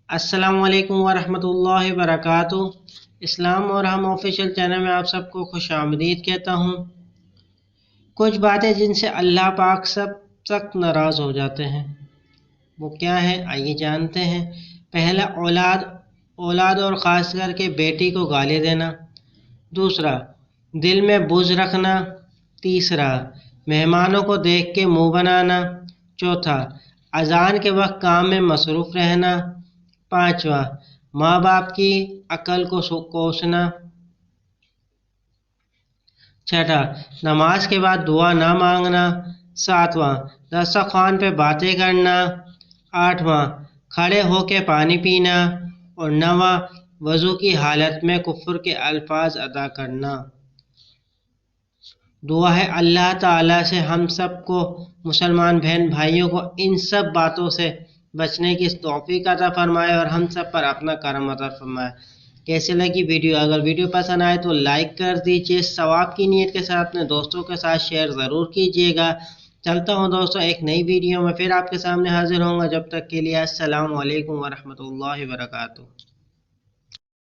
السلام علیکم ورحمۃ اللہ وبرکاتہ۔ اسلام اور ہم آفیشیل چینل میں آپ سب کو خوش آمدید کہتا ہوں۔ کچھ باتیں جن سے اللہ پاک سب سخت ناراض ہو جاتے ہیں، وہ کیا ہے آئیے جانتے ہیں۔ پہلا، اولاد اور خاص کر کے بیٹی کو گالی دینا۔ دوسرا، دل میں بغض رکھنا۔ تیسرا، مہمانوں کو دیکھ کے منہ بنانا۔ چوتھا، اذان کے وقت کام میں مصروف رہنا۔ پانچواں، ماں باپ کی عقل کو کوسنا۔ چھٹا، نماز کے بعد دعا نہ مانگنا۔ ساتواں، دسترخوان پہ باتیں کرنا۔ آٹھواں، کھڑے ہو کے پانی پینا۔ اور نواں، وضو کی حالت میں کفر کے الفاظ ادا کرنا۔ دعا ہے اللہ تعالیٰ سے ہم سب کو، مسلمان بہن بھائیوں کو، ان سب باتوں سے بچنے کی توفیق عطا فرمائے اور ہم سب پر اپنا کرم عطا فرمائے۔ کیسے لگی ویڈیو؟ اگر ویڈیو پسند آئے تو لائک کر دیجیے، ثواب کی نیت کے ساتھ اپنے دوستوں کے ساتھ شیئر ضرور کیجیے گا۔ چلتا ہوں دوستوں، ایک نئی ویڈیو میں پھر آپ کے سامنے حاضر ہوں گا۔ جب تک کے لیے السلام علیکم ورحمۃ اللہ وبرکاتہ۔